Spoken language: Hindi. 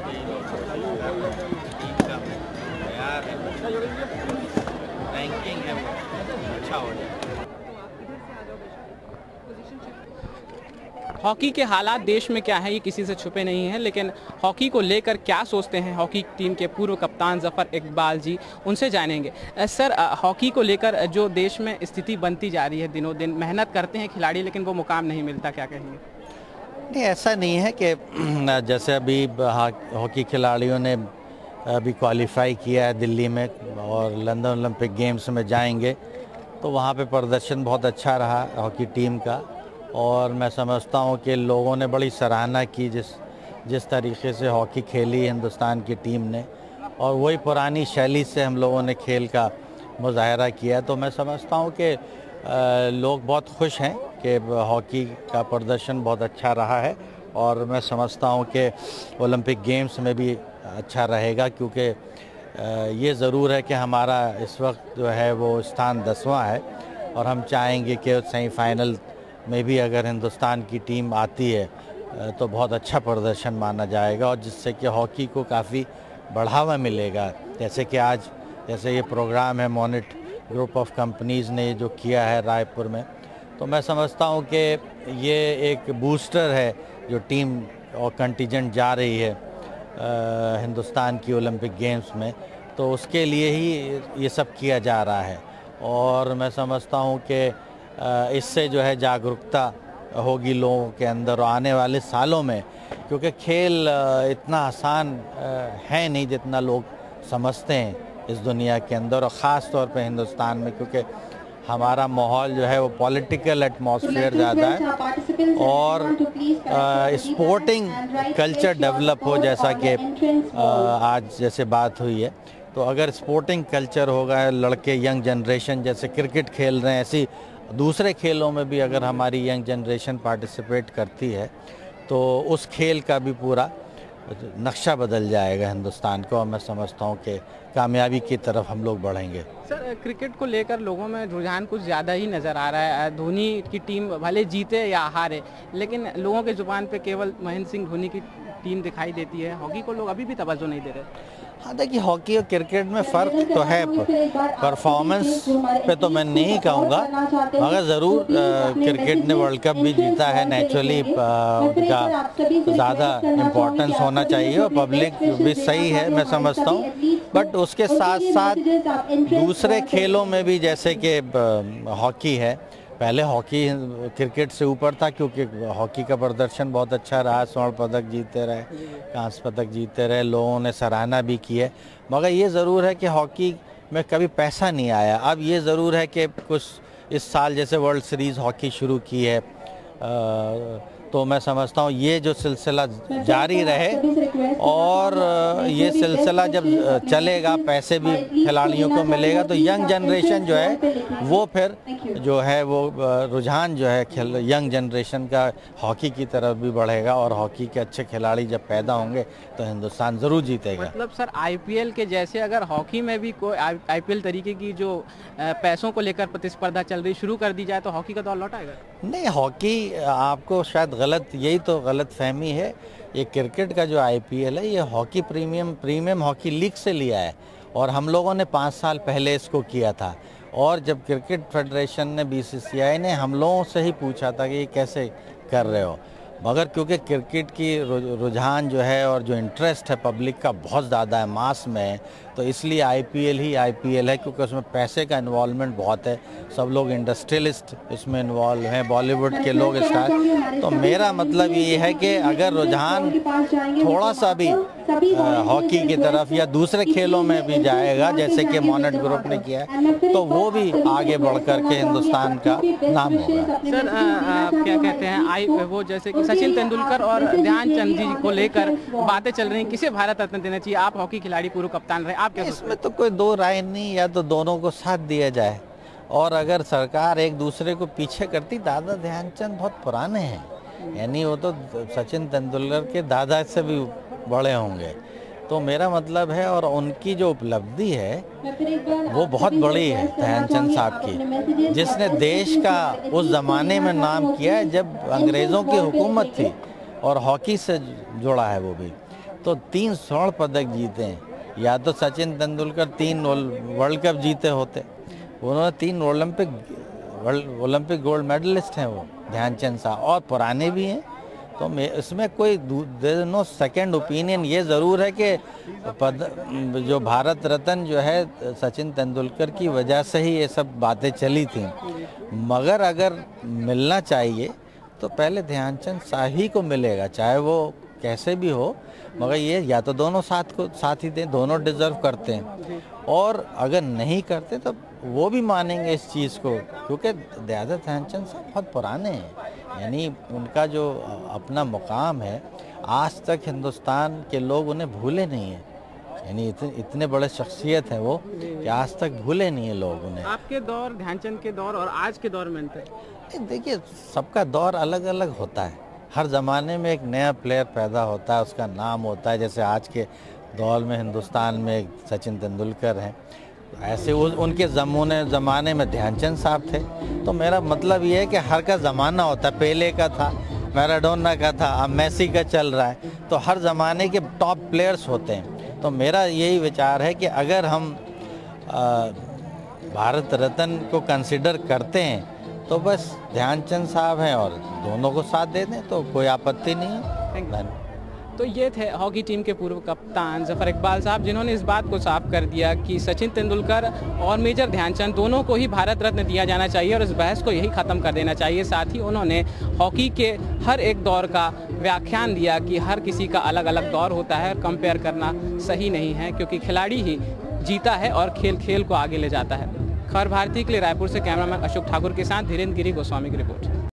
टीम का तैयार है, रैंकिंग है वो अच्छा हो जाए। हॉकी के हालात देश में क्या है ये किसी से छुपे नहीं हैं, लेकिन हॉकी को लेकर क्या सोचते हैं हॉकी टीम के पूर्व कप्तान ज़फ़र इकबाल जी, उनसे जानेंगे। सर, हॉकी को लेकर जो देश में स्थिति बनती जा रही है, दिनों दिन मेहनत करते हैं खिलाड़ी लेकिन वो मुकाम नहीं मिलता, क्या कहेंगे? नहीं, ऐसा नहीं है कि जैसे अभी हॉकी खिलाड़ियों ने अभी क्वालिफाई किया है दिल्ली में और लंदन ओलंपिक गेम्स में जाएंगे, तो वहाँ पे प्रदर्शन बहुत अच्छा रहा हॉकी टीम का। और मैं समझता हूँ कि लोगों ने बड़ी सराहना की जिस तरीके से हॉकी खेली हिंदुस्तान की टीम ने, और वही पुरानी शैली से हम लोगों ने खेल का मुजाहरा किया। तो मैं समझता हूँ कि लोग बहुत खुश हैं कि हॉकी का प्रदर्शन बहुत अच्छा रहा है, और मैं समझता हूँ कि ओलंपिक गेम्स में भी अच्छा रहेगा, क्योंकि ये ज़रूर है कि हमारा इस वक्त जो है वो स्थान 10वां है, और हम चाहेंगे कि सेमीफाइनल में भी अगर हिंदुस्तान की टीम आती है तो बहुत अच्छा प्रदर्शन माना जाएगा, और जिससे कि हॉकी को काफ़ी बढ़ावा मिलेगा। जैसे कि आज जैसे ये प्रोग्राम है मोनेट ग्रुप ऑफ कंपनीज़ ने जो किया है रायपुर में, तो मैं समझता हूँ कि ये एक बूस्टर है जो टीम और कंटिजेंट जा रही है हिंदुस्तान की ओलंपिक गेम्स में, तो उसके लिए ही ये सब किया जा रहा है। और मैं समझता हूँ कि इससे जो है जागरूकता होगी लोगों के अंदर, और आने वाले सालों में, क्योंकि खेल इतना आसान है नहीं जितना लोग समझते हैं इस दुनिया के अंदर, और ख़ास तौर पे हिंदुस्तान में, क्योंकि हमारा माहौल जो है वो पॉलिटिकल एटमॉस्फेयर ज़्यादा है, और स्पोर्टिंग कल्चर डेवलप हो, जैसा कि आज जैसे बात हुई है। तो अगर स्पोर्टिंग कल्चर होगा, लड़के यंग जनरेशन जैसे क्रिकेट खेल रहे हैं, ऐसी दूसरे खेलों में भी अगर हमारी यंग जनरेशन पार्टिसिपेट करती है, तो उस खेल का भी पूरा नक्शा बदल जाएगा हिंदुस्तान को, और मैं समझता हूँ कि कामयाबी की तरफ हम लोग बढ़ेंगे। सर, क्रिकेट को लेकर लोगों में रुझान कुछ ज़्यादा ही नज़र आ रहा है। धोनी की टीम भले जीते या हारे, लेकिन लोगों के ज़ुबान पे केवल महेंद्र सिंह धोनी की टीम दिखाई देती है। हॉकी को लोग अभी भी तवज्जो नहीं दे रहे। हाँ, देखिए, हॉकी और क्रिकेट में फ़र्क तो है, परफॉर्मेंस पे तो मैं नहीं कहूँगा, मगर ज़रूर क्रिकेट ने वर्ल्ड कप भी जीता है, नेचुरली उनका ज़्यादा इम्पोर्टेंस होना चाहिए, और पब्लिक भी सही है मैं समझता हूँ। बट उसके साथ साथ दूसरे खेलों में भी, जैसे कि हॉकी है, पहले हॉकी क्रिकेट से ऊपर था, क्योंकि हॉकी का प्रदर्शन बहुत अच्छा रहा, स्वर्ण पदक जीतते रहे, कांस्य पदक जीतते रहे, लोगों ने सराहना भी की है। मगर ये ज़रूर है कि हॉकी में कभी पैसा नहीं आया। अब ये ज़रूर है कि कुछ इस साल जैसे वर्ल्ड सीरीज़ हॉकी शुरू की है, तो मैं समझता हूँ ये जो सिलसिला जारी रहे, और ये सिलसिला जब चलेगा, पैसे भी खिलाड़ियों को मिलेगा, तो यंग जनरेशन जो है वो फिर जो है वो रुझान जो है यंग जनरेशन का हॉकी की तरफ भी बढ़ेगा, और हॉकी के अच्छे खिलाड़ी जब पैदा होंगे तो हिंदुस्तान ज़रूर जीतेगा। मतलब सर, आईपीएल के जैसे अगर हॉकी में भी कोई आईपीएल तरीके की जो पैसों को लेकर प्रतिस्पर्धा चल रही शुरू कर दी जाए, तो हॉकी का दौर लौट आएगा? नहीं, हॉकी आपको शायद यही तो गलत फहमी है। ये क्रिकेट का जो आईपीएल है, ये हॉकी प्रीमियम हॉकी लीग से लिया है, और हम लोगों ने 5 साल पहले इसको किया था। और जब क्रिकेट फेडरेशन ने, बीसीसीआई ने हम लोगों से ही पूछा था कि ये कैसे कर रहे हो, मगर क्योंकि क्रिकेट की रुझान जो है और जो इंटरेस्ट है पब्लिक का बहुत ज़्यादा है, मास में है, तो इसलिए आईपीएल है, क्योंकि उसमें पैसे का इन्वॉल्वमेंट बहुत है। सब लोग इंडस्ट्रियलिस्ट इसमें इन्वॉल्व हैं, बॉलीवुड के लोग स्टार। तो मेरा मतलब ये है कि अगर रुझान थोड़ा सा भी हॉकी की तरफ या दूसरे खेलों में भी जाएगा, जैसे कि मोनेट ग्रुप ने किया है, तो वो भी आगे बढ़ कर के हिंदुस्तान का नाम होगा। सर, क्या कहते हैं, वो जैसे कि सचिन तेंदुलकर और ध्यानचंद जी को लेकर बातें चल रही हैं, किसे भारत रत्न देना चाहिए? आप हॉकी खिलाड़ी, पूर्व कप्तान रहे, आप क्या? इसमें तो कोई दो राय नहीं, या तो दोनों को साथ दिया जाए, और अगर सरकार एक दूसरे को पीछे करती, दादा ध्यानचंद बहुत पुराने हैं, यानी वो तो सचिन तेंदुलकर के दादा से भी बड़े होंगे। तो मेरा मतलब है, और उनकी जो उपलब्धि है वो बहुत बड़ी है ध्यानचंद साहब की, जिसने देश का उस ज़माने में नाम किया है जब अंग्रेज़ों की हुकूमत थी, और हॉकी से जुड़ा है वो भी। तो 3 स्वर्ण पदक जीते हैं। या तो सचिन तेंदुलकर 3 वर्ल्ड कप जीते होते, उन्होंने 3 ओलंपिक गोल्ड मेडलिस्ट हैं वो ध्यानचंद साहब, और पुराने भी हैं। तो इसमें कोई नो सेकंड ओपिनियन। ये ज़रूर है कि जो भारत रत्न जो है सचिन तेंदुलकर की वजह से ही ये सब बातें चली थी, मगर अगर मिलना चाहिए तो पहले ध्यानचंद साहब ही को मिलेगा, चाहे वो कैसे भी हो, मगर ये या तो दोनों साथ ही दें, दोनों डिज़र्व करते हैं। और अगर नहीं करते तो वो भी मानेंगे इस चीज़ को, क्योंकि दादा ध्यानचंद साहब बहुत पुराने हैं, यानी उनका जो अपना मुकाम है आज तक हिंदुस्तान के लोग उन्हें भूले नहीं हैं। यानी इतने बड़े शख्सियत हैं वो कि आज तक भूले नहीं है लोग उन्हें। आपके दौर, ध्यानचंद के दौर और आज के दौर में अंतर? देखिए, सबका दौर अलग अलग होता है। हर ज़माने में एक नया प्लेयर पैदा होता है, उसका नाम होता है। जैसे आज के दौर में हिंदुस्तान में सचिन तेंदुलकर हैं, ऐसे उनके ज़माने में ध्यानचंद साहब थे। तो मेरा मतलब ये है कि हर का ज़माना होता है। पेले का था, मैराडोना का था, अब मेसी का चल रहा है। तो हर ज़माने के टॉप प्लेयर्स होते हैं। तो मेरा यही विचार है कि अगर हम भारत रत्न को कंसिडर करते हैं तो बस ध्यानचंद साहब हैं और दोनों को साथ दे दें तो कोई आपत्ति नहीं है। तो ये थे हॉकी टीम के पूर्व कप्तान ज़फ़र इकबाल साहब, जिन्होंने इस बात को साफ कर दिया कि सचिन तेंदुलकर और मेजर ध्यानचंद दोनों को ही भारत रत्न दिया जाना चाहिए और इस बहस को यही ख़त्म कर देना चाहिए। साथ ही उन्होंने हॉकी के हर एक दौर का व्याख्यान दिया कि हर किसी का अलग अलग दौर होता है और कंपेयर करना सही नहीं है, क्योंकि खिलाड़ी ही जीता है और खेल को आगे ले जाता है। खबर भारती के लिए रायपुर से कैमरामैन अशोक ठाकुर के साथ धीरेन्द्र गिरी गोस्वामी की रिपोर्ट।